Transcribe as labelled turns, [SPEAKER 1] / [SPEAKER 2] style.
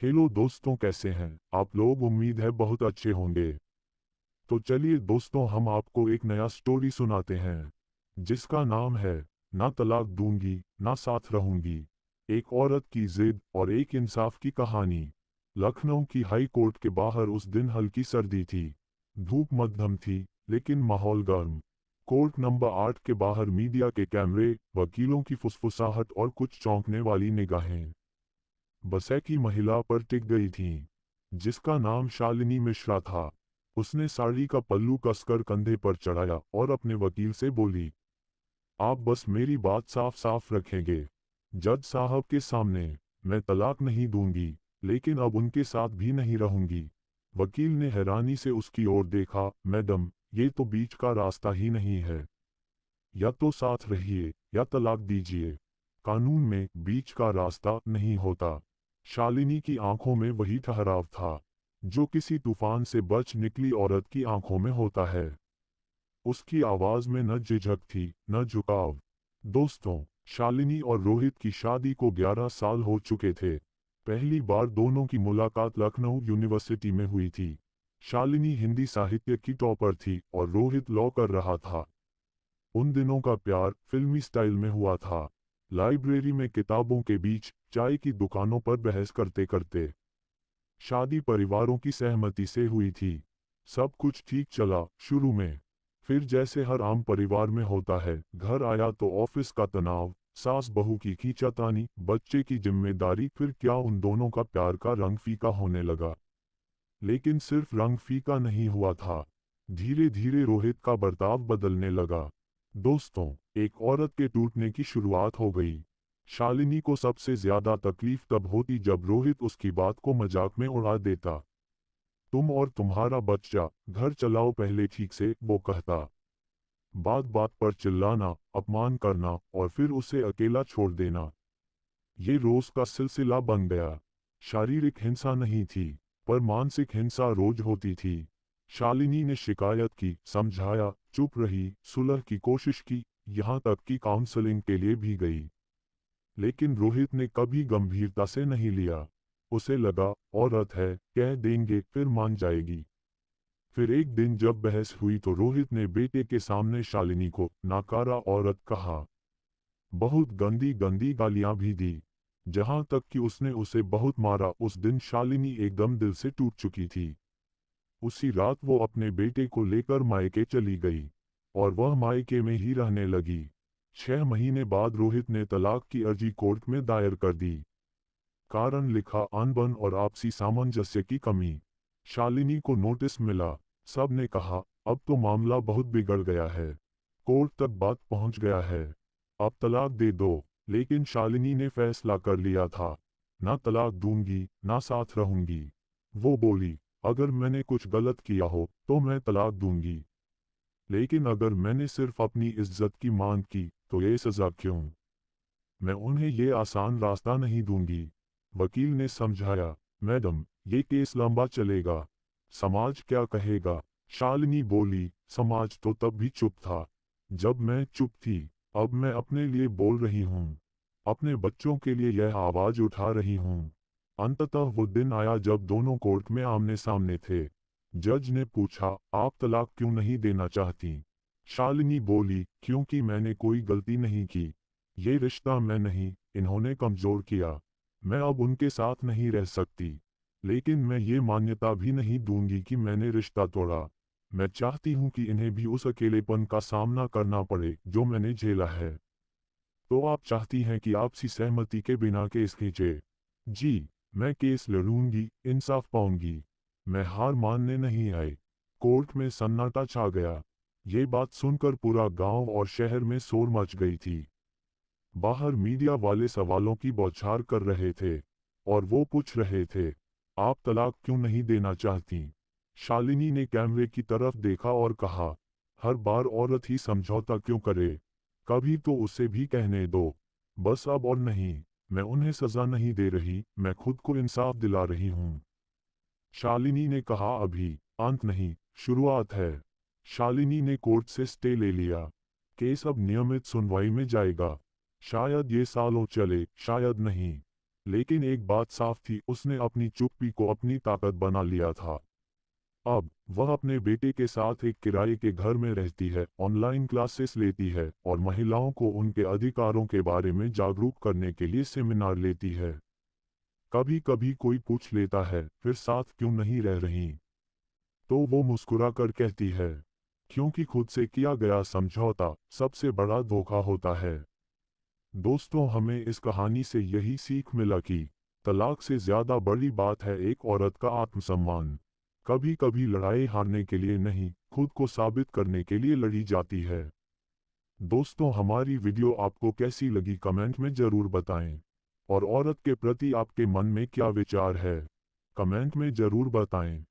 [SPEAKER 1] Hello दोस्तों, कैसे हैं आप लोग? उम्मीद है बहुत अच्छे होंगे। तो चलिए दोस्तों, हम आपको एक नया स्टोरी सुनाते हैं जिसका नाम है ना तलाक दूंगी ना साथ रहूंगी। एक औरत की जिद और एक इंसाफ की कहानी। लखनऊ की हाई कोर्ट के बाहर उस दिन हल्की सर्दी थी। धूप मध्यम थी लेकिन माहौल गर्म। कोर्ट नंबर 8 के बाहर मीडिया के कैमरे, वकीलों की फुसफुसाहट और कुछ चौंकने वाली निगाहें बस एक ही महिला पर टिक गई थीं, जिसका नाम शालिनी मिश्रा था। उसने साड़ी का पल्लू कसकर कंधे पर चढ़ाया और अपने वकील से बोली, आप बस मेरी बात साफ साफ रखेंगे जज साहब के सामने। मैं तलाक नहीं दूंगी, लेकिन अब उनके साथ भी नहीं रहूंगी। वकील ने हैरानी से उसकी ओर देखा। मैडम, ये तो बीच का रास्ता ही नहीं है। या तो साथ रहिए या तलाक दीजिए। कानून में बीच का रास्ता नहीं होता। शालिनी की आंखों में वही ठहराव था जो किसी तूफान से बच निकली औरत की आंखों में होता है। उसकी आवाज में न झिझक थी न झुकाव। दोस्तों, शालिनी और रोहित की शादी को 11 साल हो चुके थे। पहली बार दोनों की मुलाकात लखनऊ यूनिवर्सिटी में हुई थी। शालिनी हिंदी साहित्य की टॉपर थी और रोहित लॉ कर रहा था। उन दिनों का प्यार फिल्मी स्टाइल में हुआ था। लाइब्रेरी में किताबों के बीच, चाय की दुकानों पर बहस करते करते। शादी परिवारों की सहमति से हुई थी। सब कुछ ठीक चला शुरू में। फिर जैसे हर आम परिवार में होता है, घर आया तो ऑफिस का तनाव, सास बहू की खींचातानी, बच्चे की जिम्मेदारी। फिर क्या उन दोनों का प्यार का रंग फीका होने लगा। लेकिन सिर्फ रंग फीका नहीं हुआ था, धीरे धीरे रोहित का बर्ताव बदलने लगा। दोस्तों, एक औरत के टूटने की शुरुआत हो गई। शालिनी को सबसे ज्यादा तकलीफ तब होती जब रोहित उसकी बात को मजाक में उड़ा देता। तुम और तुम्हारा बच्चा, घर चलाओ पहले ठीक से, वो कहता। बात बात पर चिल्लाना, अपमान करना और फिर उसे अकेला छोड़ देना। ये रोज का सिलसिला बन गया। शारीरिक हिंसा नहीं थी, पर मानसिक हिंसा रोज होती थी। शालिनी ने शिकायत की, समझाया, चुप रही, सुलह की कोशिश की, यहाँ तक कि काउंसलिंग के लिए भी गई। लेकिन रोहित ने कभी गंभीरता से नहीं लिया। उसे लगा औरत है, कह देंगे फिर मान जाएगी। फिर एक दिन जब बहस हुई तो रोहित ने बेटे के सामने शालिनी को नाकारा औरत कहा। बहुत गंदी गंदी गालियां भी दी। जहां तक कि उसने उसे बहुत मारा। उस दिन शालिनी एकदम दिल से टूट चुकी थी। उसी रात वो अपने बेटे को लेकर मायके चली गई और वह मायके में ही रहने लगी। 6 महीने बाद रोहित ने तलाक की अर्जी कोर्ट में दायर कर दी। कारण लिखा, अनबन और आपसी सामंजस्य की कमी। शालिनी को नोटिस मिला। सब ने कहा, अब तो मामला बहुत बिगड़ गया है, कोर्ट तक बात पहुंच गया है, अब तलाक दे दो। लेकिन शालिनी ने फैसला कर लिया था, ना तलाक दूंगी ना साथ रहूंगी। वो बोली, अगर मैंने कुछ गलत किया हो तो मैं तलाक दूंगी, लेकिन अगर मैंने सिर्फ अपनी इज्जत की मांग की तो ये सजा क्यों? मैं उन्हें ये आसान रास्ता नहीं दूंगी। वकील ने समझाया, मैडम, ये केस लंबा चलेगा। समाज क्या कहेगा? शालिनी बोली, समाज तो तब भी चुप था जब मैं चुप थी। अब मैं अपने लिए बोल रही हूँ, अपने बच्चों के लिए यह आवाज उठा रही हूँ। अंततः वो दिन आया जब दोनों कोर्ट में आमने सामने थे। जज ने पूछा, आप तलाक क्यों नहीं देना चाहती? शालिनी बोली, क्योंकि मैंने कोई गलती नहीं की। ये रिश्ता मैं नहीं, इन्होंने कमजोर किया। मैं अब उनके साथ नहीं रह सकती, लेकिन मैं ये मान्यता भी नहीं दूंगी कि मैंने रिश्ता तोड़ा। मैं चाहती हूँ कि इन्हें भी उस अकेलेपन का सामना करना पड़े जो मैंने झेला है। तो आप चाहती हैं कि आपसी सहमति के बिना केस खींचे? जी, मैं केस लड़ूंगी, इंसाफ पाऊंगी। मैं हार मानने नहीं आई। कोर्ट में सन्नाटा छा गया। ये बात सुनकर पूरा गांव और शहर में शोर मच गई थी। बाहर मीडिया वाले सवालों की बौछार कर रहे थे और वो पूछ रहे थे, आप तलाक क्यों नहीं देना चाहती? शालिनी ने कैमरे की तरफ देखा और कहा, हर बार औरत ही समझौता क्यों करे? कभी तो उसे भी कहने दो। बस अब और नहीं। मैं उन्हें सजा नहीं दे रही, मैं खुद को इंसाफ दिला रही हूँ। शालिनी ने कहा, अभी अंत नहीं, शुरुआत है। शालिनी ने कोर्ट से स्टे ले लिया। केस अब नियमित सुनवाई में जाएगा। शायद ये सालों चले, शायद नहीं, लेकिन एक बात साफ थी, उसने अपनी चुप्पी को अपनी ताकत बना लिया था। अब वह अपने बेटे के साथ एक किराए के घर में रहती है, ऑनलाइन क्लासेस लेती है और महिलाओं को उनके अधिकारों के बारे में जागरूक करने के लिए सेमिनार लेती है। कभी कभी कोई पूछ लेता है, फिर साथ क्यों नहीं रह रही? तो वो मुस्कुरा कर कहती है, क्योंकि खुद से किया गया समझौता सबसे बड़ा धोखा होता है। दोस्तों, हमें इस कहानी से यही सीख मिला कि तलाक से ज़्यादा बड़ी बात है एक औरत का आत्मसम्मान। कभी कभी लड़ाई हारने के लिए नहीं, खुद को साबित करने के लिए लड़ी जाती है। दोस्तों, हमारी वीडियो आपको कैसी लगी कमेंट में ज़रूर बताएं। और औरत के प्रति आपके मन में क्या विचार है, कमेंट में ज़रूर बताएं।